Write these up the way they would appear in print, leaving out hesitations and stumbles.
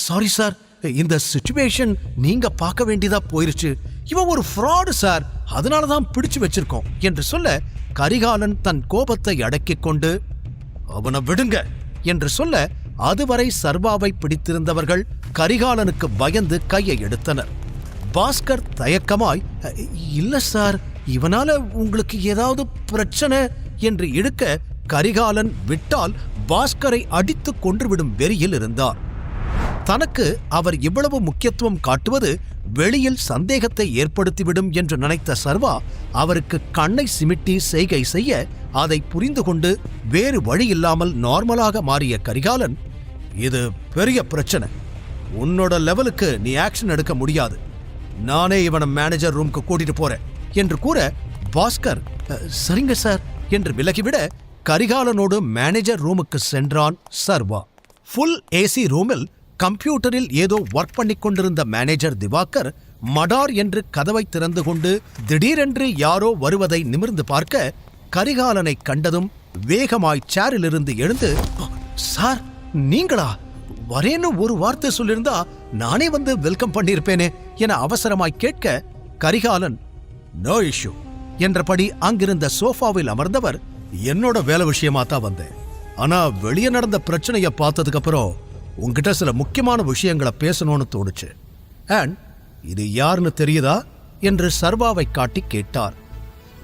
Sorry sir, இந்த situation நீங்க பார்க்க வேண்டியதா போயிருச்சு. இவன் ஒரு ஃப்ராடு சார், அதனாலதான் பிடிச்சு வச்சிருக்கோம் என்று சொல்ல கரிகாலன் தன் கோபத்தை அடக்கிக் கொண்டு அவனை விடுங்க என்று சொல்ல அதுவரை சர்வாவை பிடித்திருந்தவர்கள் கரிகாலனுக்கு பயந்து கையை எடுத்தனர். பாஸ்கர் தயக்கமாய், இல்ல சார், இவனால உங்களுக்கு ஏதாவது பிரச்சனை என்று இழுக்க கரிகாலன் விட்டால் பாஸ்கரை அடித்து கொன்றுவிடும் வெறியில் இருந்தார். தனக்கு அவர் இவ்வளவு முக்கியத்துவம் காட்டுவது வெளியில் சந்தேகத்தை ஏற்படுத்திவிடும் என்று நினைத்த சர்வா அவருக்கு கண்ணை சிமிட்டி செய்கை செய்ய அதை புரிந்து கொண்டு வேறு வழி இல்லாமல் நார்மலாக மாறிய கரிகாலன், இது பெரிய பிரச்சனை, உன்னோட லெவலுக்கு நீ ஆக்ஷன் எடுக்க முடியாது, நானே இவனை மேனேஜர் ரூமுக்கு கூட்டிட்டு போறேன் என்று கூற பாஸ்கர் சரிங்க சார் என்று விலகிவிட கரிகாலனோடு மேனேஜர் ரூமுக்கு சென்றான் சர்வா. ஃபுல் ஏசி ரூமில் கம்ப்யூட்டரில் ஏதோ ஒர்க் பண்ணிக் கொண்டிருந்த மேனேஜர் திவாகர் மடார் என்று கதவை திறந்து கொண்டு திடீரென்று யாரோ வருவதை நிமிர்ந்து பார்க்க கரிகாலனை கண்டதும் வேகமாய் சேரிலிருந்து எழுந்து, சார் நீங்களா, வரேன்னு ஒரு வார்த்தை சொல்லியிருந்தா நானே வந்து வெல்கம் பண்ணியிருப்பேனே என அவசரமாய் கேட்க கரிகாலன் நோ இஷ்யூ என்றபடி அங்கிருந்த சோஃபாவில் அமர்ந்தவர், என்னோட வேலை விஷயமா தான் வந்தேன், ஆனா வெளியே நடந்த பிரச்சனையை பார்த்ததுக்கு அப்புறம் உங்ககிட்ட சில முக்கியமான விஷயங்களை பேசணும்னு தோணுச்சு. அண்ட் இது யாருன்னு தெரியுதா என்று சர்வாவை காட்டி கேட்டார்.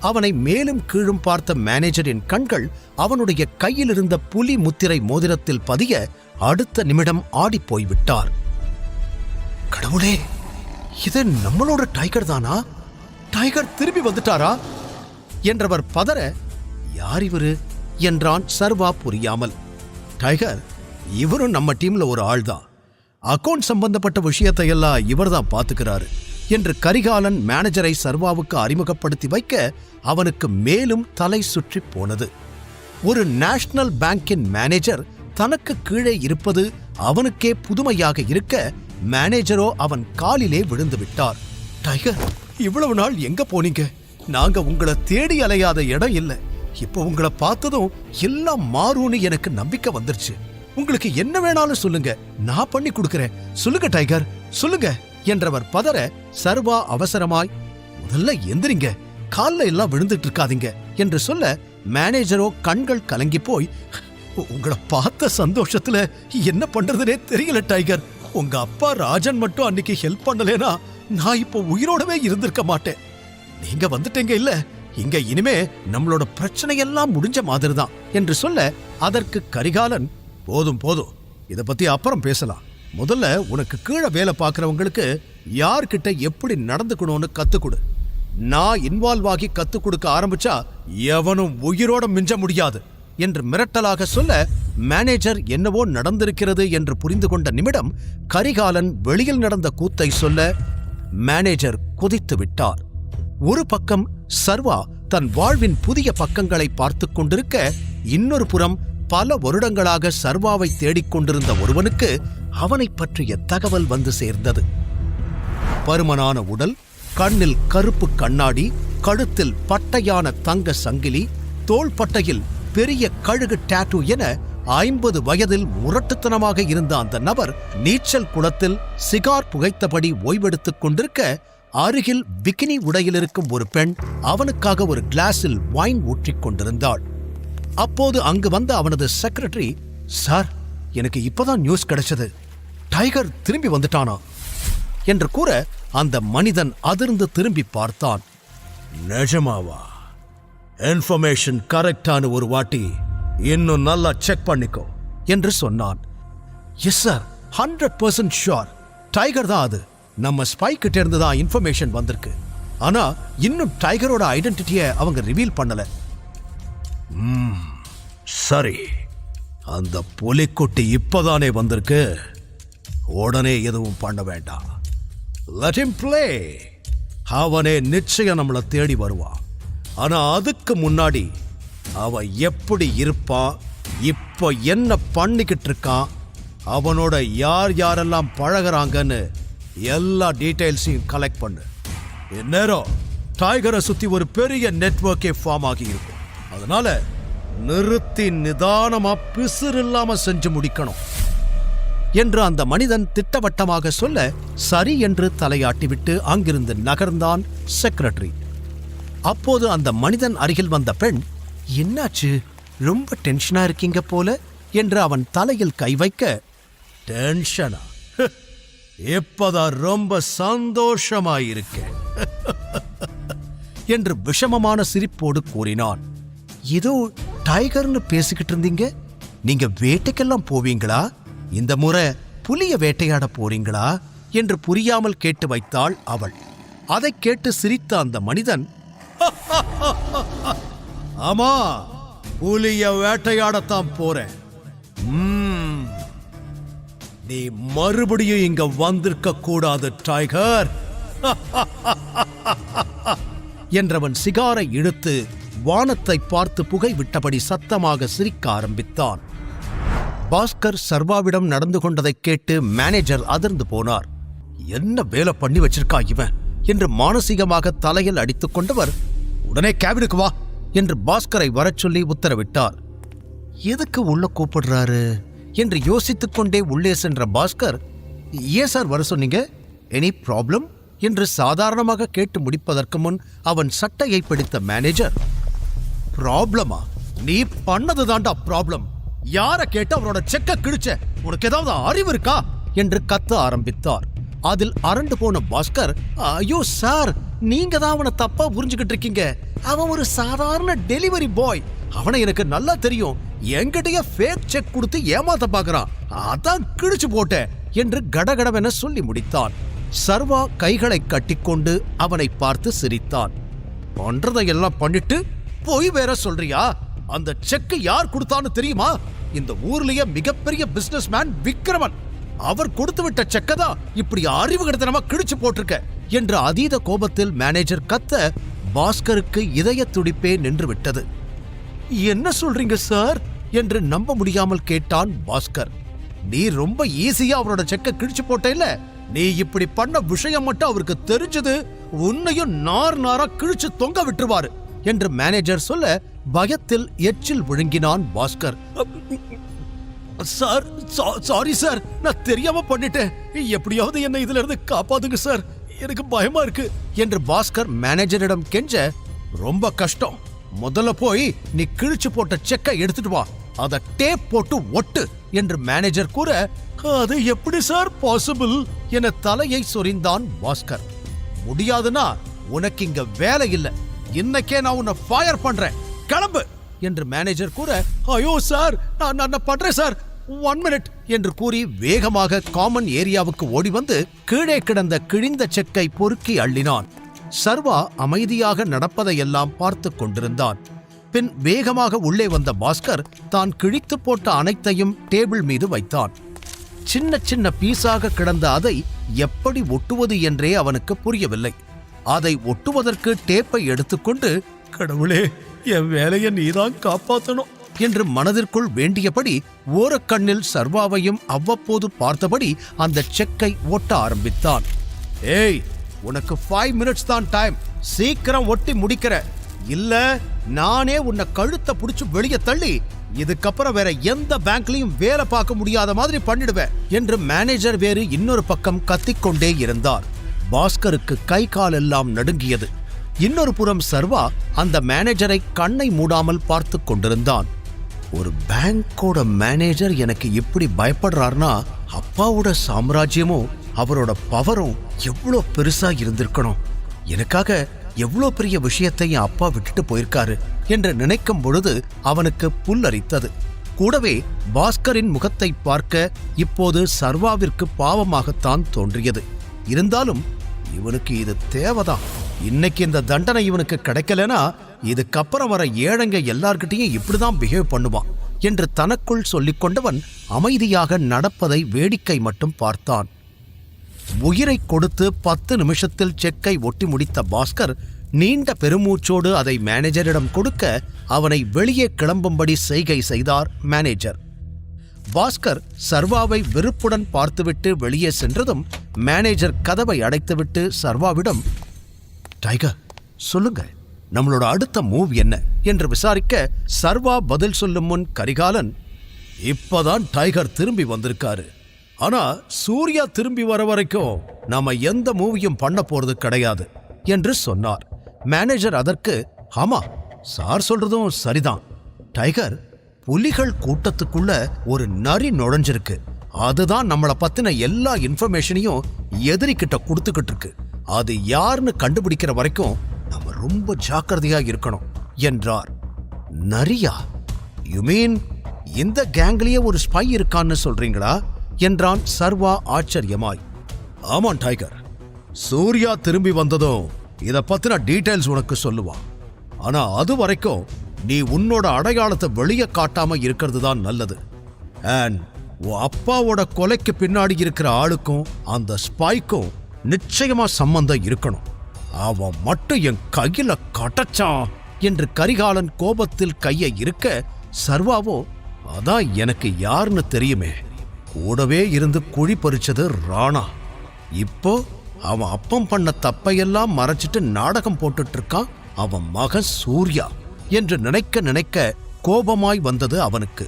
அவனை மேலும் கீழும் பார்த்த மேனேஜரின் கண்கள் அவனுடைய கையில் இருந்த புலி முத்திரை மோதிரத்தில் பதிய அடுத்த நிமிடம் ஆடிப்போய்விட்டார். கடவுளே, இது நம்மளோட டைகர் தானா? டைகர் திரும்பி வந்துட்டாரா என்றவர் பதற, யார் இவரு என்றான் சர்வா புரியாமல். டைகர், இவரும் நம்ம டீம்ல ஒரு ஆள்தான், அக்கவுண்ட் சம்பந்தப்பட்ட விஷயத்தையெல்லாம் இவர்தான் பாத்துக்கிறாரு என்று கரிகாலன் மேனேஜரை சர்வாவுக்கு அறிமுகப்படுத்தி வைக்க அவனுக்கு மேலும் தலை சுற்றி போனது. ஒரு நேஷனல் பேங்கின் மேனேஜர் தனக்கு கீழே இருப்பது அவனுக்கே புதுமையாக இருக்க மேனேஜரோ அவன் காலிலே விழுந்து விட்டார். டைகர், இவ்வளவு நாள் எங்க போனீங்க? நாங்க உங்களை தேடி அலையாத இடம் இல்ல. இப்ப உங்களை பார்த்ததும் எல்லாம் மாறும்னு எனக்கு நம்பிக்கை வந்துருச்சு. உங்களுக்கு என்ன வேணாலும் சொல்லுங்க, நான் பண்ணி கொடுக்கிறேன். சொல்லுங்க டைகர், சொல்லுங்க என்றவர் பதற சர்வா அவசரமாய், முதல்ல எந்திரிங்க, கால்ல எல்லாம் விழுந்துட்டு இருக்காதீங்க என்று சொல்ல மேனேஜரோ கண்கள் கலங்கி போய், உங்களை பார்த்த சந்தோஷத்துல என்ன பண்றதுனே தெரியல டைகர். உங்க அப்பா ராஜன் மட்டும் அன்னைக்கு ஹெல்ப் பண்ணலேனா நான் இப்போ உயிரோடவே இருந்திருக்க மாட்டேன். நீங்க வந்துட்டீங்க இல்ல, இங்க இனிமே நம்மளோட பிரச்சனையெல்லாம் முடிஞ்ச மாதிரிதான் என்று சொல்ல அதற்கு கரிகாலன், போதும் போதும், இத பத்தி அப்புறம் பேசலாம். முதல்ல உனக்கு கீழே வேலை பார்க்கறவங்களுக்கு யார்கிட்ட எப்படி நடந்துக்கணும்னு கத்துக்கொடு. நான் இன்வால்வ் ஆகி கத்துக் கொடுக்க ஆரம்பிச்சா எவனும் உயிரோட மிஞ்ச முடியாது என்று மிரட்டலாக சொல்ல மேனேஜர் என்னவோ நடந்திருக்கிறது என்று புரிந்து கொண்ட நிமிடம் கரிகாலன் வெளியில் நடந்த கூத்தை சொல்ல மேனேஜர் கொதித்து விட்டார். ஒரு பக்கம் சர்வா தன் வாழ்வின் புதிய பக்கங்களை பார்த்து கொண்டிருக்க, இன்னொரு புறம் பல வருடங்களாக சர்வாவை தேடிக்கொண்டிருந்த ஒருவனுக்கு அவனை பற்றிய தகவல் வந்து சேர்ந்தது. பருமனான உடல், கண்ணில் கருப்பு கண்ணாடி, கழுத்தில் பட்டையான தங்க சங்கிலி, தோள்பட்டையில் பெரிய கழுகு டாட்டூ என 50 வயதில் முரட்டுத்தனமாக இருந்த அந்த நபர் நீச்சல் குளத்தில் சிகார் புகைத்தபடி ஓய்வெடுத்துக் கொண்டிருக்க, அருகில் பிகினி உடையில் இருக்கும் ஒரு பெண் அவனுக்காக ஒரு கிளாஸில் வைன் ஊற்றிக் கொண்டிருந்தாள். அப்போது அங்கு வந்த அவனது செக்ரட்டரி, சார், எனக்கு இப்பதான் நியூஸ் கிடைச்சது, டைகர் திரும்பி வந்துட்டானா என்று கூற அந்த மனிதன் அதிர்ந்து திரும்பி பார்த்தான். நிஜமாவா? இன்ஃபர்மேஷன் கரெக்டான ஒரு வாட்டி இன்னும் நல்லா செக் பண்ணிக்கோ என்று சொன்னான். எஸ் சார், 100% ஷுர், டைகர் தான் அது. நம்ம ஸ்பை கிட்ட இருந்து தான் இன்ஃபர்மேஷன் வந்திருக்கு. ஆனா இன்னும் டைகரோட ஐடென்டிட்டியை அவங்க ரிவீல் பண்ணல. சரி, அந்த புலிக்குட்டி இப்பதானே வந்திருக்கு, உடனே எதுவும் பண்ண வேண்டாம். Let him play. அவனே நிச்சயம் நம்மளை தேடி வருவான். ஆனா அதுக்கு முன்னாடி அவன் எப்படி இருப்பான், இப்ப என்ன பண்ணிக்கிட்டு இருக்கான், அவனோட யார் யாரெல்லாம் பழகிறாங்கன்னு எல்லா டீடைல்ஸையும் கலெக்ட் பண்ணு. இந்நேரம் டைகரை சுத்தி ஒரு பெரிய நெட்வொர்க்கே ஃபார்ம் ஆகி இருக்கும். அதனால நிறுத்தி நிதானமா பிசுறு இல்லாம செஞ்சு முடிக்கணும் என்று அந்த மனிதன் திட்டவட்டமாக சொல்ல சரி என்று தலையாட்டிவிட்டு அங்கிருந்து நகர்ந்தான் செக்ரட்டரி. அப்போது அந்த மனிதன் அருகில் வந்த பெண், என்னாச்சு, ரொம்ப டென்ஷனா இருக்கீங்க போல என்று அவன் தலையில் கை வைக்க, டென்ஷனா, இப்பதான் ரொம்ப சந்தோஷமாயிருக்கேன் என்று விஷமமான சிரிப்போடு கூறினான். ஏதோ டைகர்னு பேசிக்கிட்டு இருந்தீங்க, நீங்க வேட்டைக்கெல்லாம் போவீங்களா, இந்த முறை புலிய வேட்டையாட போறீங்களா என்று புரியாமல் கேட்டு வைத்தாள் அவள். அதை கேட்டு சிரித்த அந்த மனிதன், ஆமா, புலிய வேட்டையாடத்தான் போறேன். நீ மறுபடியும் இங்க வந்திருக்க கூடாது டைகர் என்றவன் சிகாரை இழுத்து வானத்தை பார்த்து புகை விட்டபடி சத்தமாக சிரிக்க ஆரம்பித்தான். பாஸ்கர் சர்வாவிடம் நடந்து கொண்டதைக் கேட்டு மேனேஜர் அதிர்ந்து போனார். என்ன வேலை பண்ணி வச்சிருக்கா இவன் என்று மானசீகமாக தலையில் அடித்துக் கொண்டவர், உடனே கேபினுக்கு வா என்று பாஸ்கரை வரச் சொல்லி உத்தரவிட்டார். எதுக்கு உள்ள கூப்பிடுறாரு என்று யோசித்துக் கொண்டே உள்ளே சென்ற பாஸ்கர், ஏன் சார் வர சொன்னீங்க, எனி ப்ராப்ளம் என்று சாதாரணமாக கேட்டு முடிப்பதற்கு முன் அவன் சட்டையை பிடித்த மேனேஜர், ப்ராப்ளமா, நீ பண்ணதுதான்டா ப்ராப்ளம், யார கேட்டு அவரோட செக்க கிழிச்ச, உனக்கு ஏதாவது அறிவு இருக்கா என்று கத்த ஆரம்பித்தார். அதில் அரண்டு போன பாஸ்கர், ஐயோ சார், நீங்க தான் அவனை தப்பா புரிஞ்சுக்கிட்டு இருக்கீங்க, அவன் ஒரு சாதாரண டெலிவரி பாய், அவனை எனக்கு நல்லா தெரியும், என்கிட்டயே ஃபேக் செக் கொடுத்து ஏமாத்த பாக்குறான், அதான் கிழிச்சு போட்டேன் என்று கடகடவென சொல்லி முடித்தான். சர்வா கைகளை கட்டிக்கொண்டு அவனை பார்த்து சிரித்தான். பண்றதையெல்லாம் பண்ணிட்டு போய் வேற சொல்றியா, அந்த செக் யார் கொடுத்தான்னு தெரியுமா, இந்த ஊர்லயே மிகப்பெரிய பிசினஸ் மேன் விக்ரமன், அவர் கொடுத்து விட்ட செக்கதான் இப்படி அறிவுகடத்தனமா கிழிச்சு போட்டிருக்க என்று அதீத கோபத்தில் மேனேஜர் கத்த பாஸ்கருக்கு இதய துடிப்பே நின்று விட்டது. என்ன சொல்றீங்க சார் என்று நம்ப முடியாமல் கேட்டான் பாஸ்கர். நீ ரொம்ப ஈஸியா அவரோட செக்க கிழிச்சு போட்ட இல்ல, நீ இப்படி பண்ண விஷயம் மட்டும் அவருக்கு தெரிஞ்சது உன்னையும் நார் நாரா கிழிச்சு தொங்க விட்டுருவாரு என்று மேனேஜர் சொல்ல பயத்தில் எச்சில் விழுங்கினான் பாஸ்கர். சார், சாரி சார், நான் தெரியாம பண்ணிட்டேன், எப்படியாவது என்னை இதுல இருந்து காப்பாத்துங்க சார், எனக்கு பயமா இருக்கு என்று பாஸ்கர் மேனேஜரிடம் கெஞ்ச, ரொம்ப கஷ்டம், முதல்ல போய் நீ கிழிச்சு போட்ட செக்கை எடுத்துட்டு வா, அத டேப் போட்டு ஒட்டு என்று மேனேஜர் கூற, அது எப்படி சார் பாசிபிள் என தலையை சொரிந்தான் பாஸ்கர். முடியாதுன்னா உனக்கு இங்க வேலை இல்ல, இன்னைக்கே நான் உன்னை ஃபயர் பண்றேன், கிளம்பு என்று மேனேஜர் கூற, ஐயோ சார், நான் பண்றேன் சார், 1 மினிட் என்று கூறி வேகமாக காமன் ஏரியாவுக்கு ஓடி வந்து கீழே கிடந்த கிழிந்த செக்கை பொறுக்கி அள்ளினான். சர்வா அமைதியாக நடப்பதையெல்லாம் பார்த்து கொண்டிருந்தான். பின் வேகமாக உள்ளே வந்த பாஸ்கர் தான் கிழித்து போட்ட அனைத்தையும் டேபிள் மீது வைத்தான். சின்ன சின்ன பீஸாக கிடந்த அதை எப்படி ஒட்டுவது என்றே அவனுக்கு புரியவில்லை. அதை ஒட்டுவதற்கு டேப்பை எடுத்துக்கொண்டு, கடவுளே, என் வேலையை நீதான் காப்பாத்தணும் என்று மனதிற்குள் வேண்டியபடி ஓரக்கண்ணில் சர்வாவையும் அவ்வப்போது பார்த்தபடி அந்த செக்கை ஒட்ட ஆரம்பித்தான். ஏய், உனக்கு 5 மினிட்ஸ் தான் டைம், சீக்கிரம் ஒட்டி முடிக்கிற, இல்ல நானே உன்னை கழுத்தை புடிச்சு வெளியே தள்ளி இதுக்கப்புறம் வேற எந்த பேங்க்லயும் வேலை பார்க்க முடியாத மாதிரி பண்ணிடுவேன் என்று மேனேஜர் வேறு இன்னொரு பக்கம் கத்திக்கொண்டே இருந்தார். பாஸ்கருக்கு கை கால் எல்லாம் நடுங்கியது. இன்னொரு புறம் சர்வா அந்த மேனேஜரை கண்ணை மூடாமல் பார்த்து கொண்டிருந்தான். ஒரு பேங்கோட மேனேஜர் எனக்கு இப்படி பயப்படுறார்னா அப்பாவோட சாம்ராஜ்யமும் அவரோட பவரும் எவ்வளோ பெருசா இருந்திருக்கணும், எனக்காக எவ்வளோ பெரிய விஷயத்தை என் அப்பா விட்டுட்டு போயிருக்காரு என்று நினைக்கும் பொழுது அவனுக்கு புல்லரித்தது. கூடவே பாஸ்கரின் முகத்தை பார்க்க இப்போது சர்வாவிற்கு பாவமாகத்தான் தோன்றியது. இருந்தாலும் இவனுக்கு இது தேவைதான், இன்னைக்கு இந்த தண்டனை இவனுக்கு கிடைக்கலனா இதுக்கப்புறம் வர ஏழைங்க எல்லார்கிட்டையும் இப்படிதான் பிஹேவ் பண்ணுவான் என்று தனக்குள் சொல்லிக் கொண்டவன் அமைதியாக நடப்பதை வேடிக்கை மட்டும் பார்த்தான். உயிரை கொடுத்து 10 நிமிஷத்தில் செக்கை ஒட்டி முடித்த பாஸ்கர் நீண்ட பெருமூச்சோடு அதை மேனேஜரிடம் கொடுக்க அவனை வெளியே கிளம்பும்படி செய்கை செய்தார் மேனேஜர். பாஸ்கர் சர்வாவை வெறுப்புடன் பார்த்துவிட்டு வெளியே சென்றதும் மேனேஜர் கதவை அடைத்துவிட்டு சர்வாவிடம், டைகர் சொல்லுங்க, நம்மளோட அடுத்த மூவ் என்ன என்று விசாரிக்க சர்வா பதில் சொல்லும் முன் கரிகாலன், இப்பதான் டைகர் திரும்பி வந்திருக்காரு, ஆனா சூர்யா திரும்பி வர வரைக்கும் நாம எந்த மூவியும் பண்ண போறது கிடையாது என்று சொன்னார். மேனேஜர் அதற்கு, ஆமா சார் சொல்றதும் சரிதான் டைகர், புலிகள் கூட்டத்துக்குள்ள ஒரு நரி நுழைஞ்சிருக்கு. அதுதான் நம்மளை பத்தின எல்லா இன்ஃபர்மேஷனையும் எதிரிக்கிட்ட கொடுத்துக்கிட்டு இருக்கு. அது யாருன்னு கண்டுபிடிக்கிற வரைக்கும் நம்ம ரொம்ப ஜாக்கிரதையா இருக்கணும் என்றார். நரியா? யூ மீன் இந்த கேங்லயே ஒரு ஸ்பை இருக்கான்னு சொல்றீங்களா என்றான் சர்வா ஆச்சரியமாய். ஆமாம் டைகர், சூர்யா திரும்பி வந்ததும் இத பத்தின டீடைல்ஸ் உனக்கு சொல்லுவான். ஆனா அது வரைக்கும் நீ உன்னோட அடையாளத்தை வெளியே காட்டாம இருக்கிறது தான் நல்லது. அண்ட் உன் அப்பாவோட கொலைக்கு பின்னாடி இருக்கிற ஆளுக்கும் அந்த ஸ்பைக்கும் நிச்சயமா சம்பந்தம் இருக்கணும். அவன் மட்டும் என் கையில கட்டச்சான் என்று கரிகாலன் கோபத்தில் கையை இருக்க, சர்வாவோ அதான் எனக்கு யாருன்னு தெரியுமே, கூடவே இருந்து குழி பறிச்சது ராணா. இப்போ அவன் அப்பம் பண்ண தப்பையெல்லாம் மறைச்சிட்டு நாடகம் போட்டுட்டு இருக்கான் அவன் மகன் சூர்யா என்று நினைக்க நினைக்க கோபமாய் வந்தது அவனுக்கு.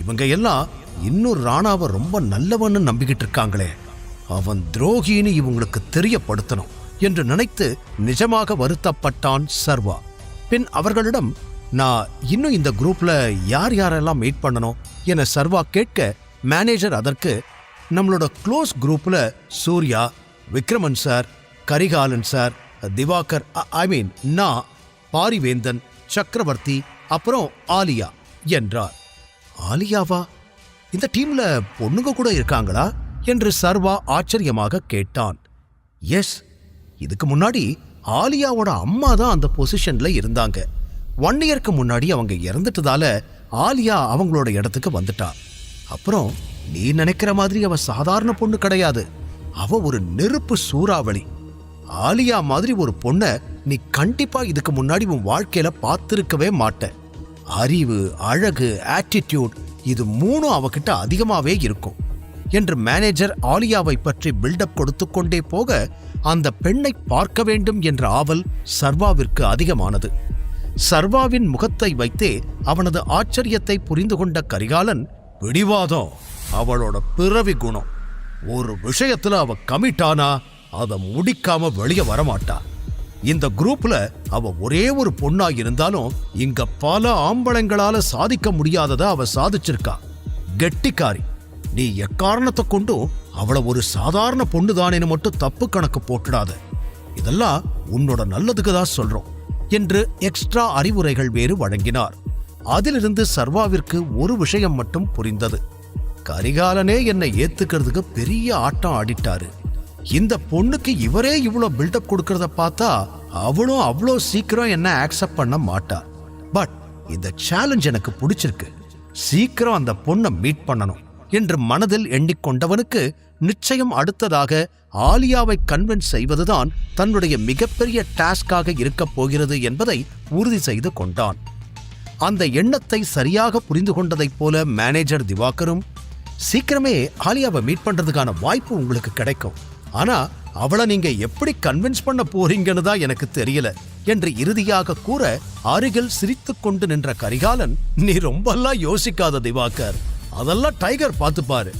இவங்க எல்லாம் இன்னும் ராணாவை ரொம்ப நல்லவன்னு நம்பிக்கிட்டு இருக்காங்களே, அவன் துரோகின்னு இவங்களுக்கு தெரியப்படுத்தணும் என்று நினைத்து நிஜமாக வருத்தப்பட்டான் சர்வா. பின் அவர்களிடம், நான் இன்னும் இந்த குரூப்ல யார் யாரெல்லாம் மீட் பண்ணணும் என சர்வா கேட்க, மேனேஜர் அதற்கு, நம்மளோட க்ளோஸ் குரூப்ல சூர்யா, விக்ரமன் சார், கரிகாலன் சார், திவாகர், நான், பாரிவேந்தன், சக்கரவர்த்தி, அப்புறம் ஆலியா என்றார். ஆலியாவா? இந்த டீம்ல பொண்ணுங்க கூட இருக்காங்களா என்று சர்வா ஆச்சரியமாக கேட்டான். எஸ், இதுக்கு முன்னாடி ஆலியாவோட அம்மா தான் அந்த பொசிஷன்ல இருந்தாங்க. 1 இயருக்கு முன்னாடி அவங்க இறந்துட்டதால ஆலியா அவங்களோட இடத்துக்கு வந்துட்டா. அப்புறம் நீ நினைக்கிற மாதிரி அவ சாதாரண பொண்ணு கிடையாது. அவ ஒரு நெருப்பு சூறாவளி. ஆலியா மாதிரி ஒரு பொண்ணை நீ கண்டிப்பா இதுக்கு முன்னாடி உன் வாழ்க்கையில பார்த்திருக்கவே மாட்ட. அறிவு, அழகு, ஆட்டிடியூட், இது 3 அவகிட்ட அதிகமாவே இருக்கும் என்று மேனேஜர் ஆலியாவை பற்றி பில்டப் கொடுத்து கொண்டே போக, அந்த பெண்ணை பார்க்க வேண்டும் என்ற ஆவல் சர்வாவிற்கு அதிகமானது. சர்வாவின் முகத்தை வைத்தே அவனது ஆச்சரியத்தை புரிந்து கொண்ட கரிகாலன், பிடிவாதம் அவளோட பிறவி குணம். ஒரு விஷயத்துல அவ கமிட்டானா அதை முடிக்காம வெளியே வரமாட்டா. இந்த குரூப்ல அவ ஒரே ஒரு பொண்ணா இருந்தாலும் இங்க பல ஆம்பளைங்களால சாதிக்க முடியாததை அவ சாதிச்சிருக்கா. கெட்டிக்காரி. நீ எக்காரணத்தை கொண்டும் அவளை ஒரு சாதாரண பொண்ணுதானேன்னு மட்டும் தப்பு கணக்கு போட்டுடாத. இதெல்லாம் உன்னோட நல்லதுக்கு தான் சொல்றோம் என்று எக்ஸ்ட்ரா அறிவுரைகள் வேறு வழங்கினார். அதிலிருந்து சர்வாவிற்கு ஒரு விஷயம் மட்டும் புரிந்தது. கரிகாலனே என்னை ஏத்துக்கிறதுக்கு பெரிய ஆட்டம் ஆடிட்டாரு. இந்த பொண்ணுக்கு இவரே இவ்வளோ பில்டப் கொடுக்கறத பார்த்தா அவளும் அவ்வளோ சீக்கிரம் என்ன ஆக்செப்ட் பண்ண மாட்டா. பட் இந்த சேலஞ்ச் எனக்கு பிடிச்சிருக்கு. சீக்கிரம் அந்த பொண்ணை மீட் பண்ணணும் என்று மனதில் எண்ணிக்கொண்டவனுக்கு நிச்சயம் அடுத்ததாக ஆலியாவை கன்வின்ஸ் செய்வதுதான் தன்னுடைய மிகப்பெரிய டாஸ்காக இருக்கப் போகிறது என்பதை உறுதி செய்து கொண்டான். அந்த எண்ணத்தை சரியாக புரிந்து கொண்டதைப் போல மேனேஜர் திவாகரும், சீக்கிரமே ஆலியாவை மீட் பண்றதுக்கான வாய்ப்பு உங்களுக்கு கிடைக்கும். ஆனா அவளை நீங்க எப்படி கன்வின்ஸ் பண்ண போறீங்கன்னு தான் எனக்கு தெரியல என்று இறுதியாக கூற, அருகில் சிரித்துக் கொண்டு நின்ற கரிகாலன், நீ ரொம்பலாம் யோசிக்காத திவாகர், அதெல்லாம் டைகர் பார்த்துப்பாரு.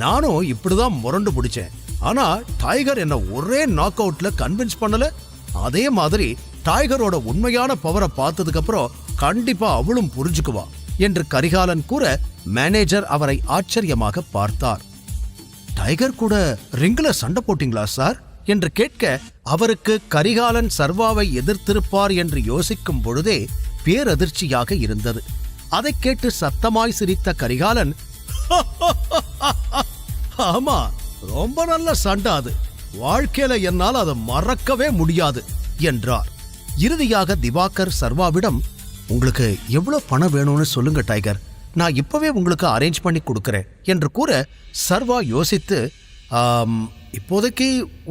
நானும் இப்படிதான் முரண்டு பிடிச்சேன். ஆனா டைகர் என்ன ஒரே நாக் அவுட்ல கன்வின்ஸ் பண்ணல. அதே மாதிரி டைகரோட உண்மையான பவரை பார்த்ததுக்கு அப்புறம் கண்டிப்பா அவளும் புரிஞ்சுக்குவா என்று கரிகாலன் கூற, மேனேஜர் அவரை ஆச்சரியமாக பார்த்தார். டைகர் கூட ரிங்ல சண்டை போட்டீங்களா சார் என்று கேட்க, அவருக்கு கரிகாலன் சர்வாவை எதிர்த்திருப்பார் என்று யோசிக்கும் பொழுதே பேரதிர்ச்சியாக இருந்தது. அதை கேட்டு சத்தமாய் சிரித்த கரிகாலன், ஆமா, ரொம்ப நல்ல சண்டை அது. வாழ்க்கையில என்னால் அதை மறக்கவே முடியாது என்றார். இறுதியாக திவாகர் சர்வாவிடம், உங்களுக்கு எவ்வளவு பணம் வேணும்னு சொல்லுங்க டைகர், நான் இப்பவே உங்களுக்கு அரேஞ்ச் பண்ணி கொடுக்கறேன் என்று கூற, சர்வா யோசித்து, இப்போதைக்கு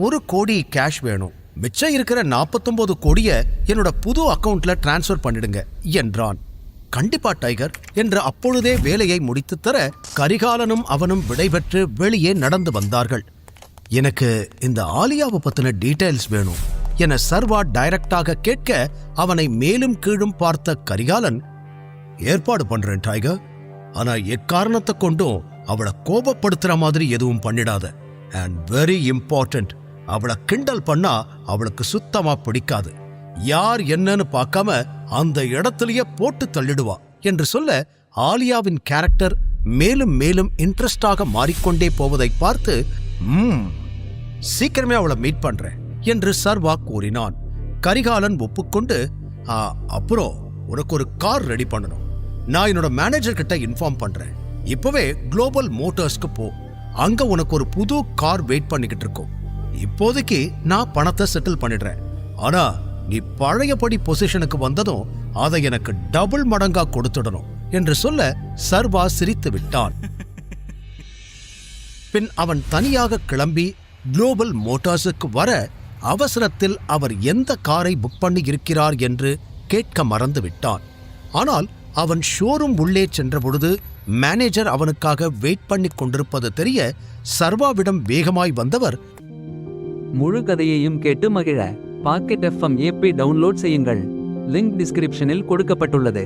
1 கோடி கேஷ் வேணும், மிச்சம் இருக்கிற 49 கோடியை என்னோட புது அக்கவுண்ட்ல டிரான்ஸ்ஃபர் பண்ணிடுங்க என்றான். கண்டிப்பா டைகர் என்று அப்பொழுதே வேலையை முடித்து தர, கரிகாலனும் அவனும் விடைபெற்று வெளியே நடந்து வந்தார்கள். எனக்கு இந்த ஆலியாவை பத்தின டீடைல்ஸ் வேணும் என சர்வா டைரக்டாக கேட்க, அவனை மேலும் கீழும் பார்த்த கரிகாலன், ஏற்பாடு பண்றேன் டைகர், ஆனா எக்காரணத்தை கொண்டும் அவளை கோபப்படுத்துற மாதிரி எதுவும் பண்ணிடாத. அண்ட் வெரி இம்பார்ட்டன்ட், அவளை கிண்டல் பண்ணா அவளுக்கு சுத்தமா பிடிக்காது. யார் என்னன்னு பார்க்காம அந்த இடத்திலேயே போட்டு தள்ளிடுவா என்று சொல்ல ஆலியாவின் கேரக்டர் மேலும் மேலும் இன்ட்ரெஸ்டாக மாறிக்கொண்டே போவதை பார்த்து சீக்கிரமே அவளை மீட் பண்றேன் என்று சர்வா கூறினான். கரிகாலன் ஒப்புக்கொண்டு, அப்புறம் உனக்கு ஒரு கார் ரெடி பண்ணணும். நான் என்னோட மேனேஜர் கிட்ட இன்ஃபார்ம் பண்றேன். இப்பவே குளோபல் மோட்டார்ஸ்க்கு போ. அங்க உனக்கு ஒரு புது கார் வெயிட் பண்ணிக்கிட்டு இருக்கும். இப்போதைக்கு நான் பணத்தை செட்டில் பண்ணிடுறேன். ஆனா நீ பழையபடி பொசிஷனுக்கு வந்ததும் அதை எனக்கு டபுள் மடங்கா கொடுத்துடணும் என்று சொல்ல சர்வா சிரித்து விட்டான். பின் அவன் தனியாக கிளம்பி குளோபல் மோட்டார்ஸுக்கு வர அவசரத்தில் அவர் எந்த காரை புக் பண்ணி இருக்கிறார் என்று கேட்க மறந்து விட்டான். ஆனால் அவன் ஷோரூம் உள்ளே சென்றபொழுது மேனேஜர் அவனுக்காக வெயிட் பண்ணி கொண்டிருப்பது தெரிய சர்வாவிடம் வேகமாய் வந்தவர், முழு கதையையும் கேட்டு மகிழ பாக்கெட் FM ஆப்பை டவுன்லோட் செய்யுங்கள். லிங்க் டிஸ்கிரிப்ஷனில் கொடுக்கப்பட்டுள்ளது.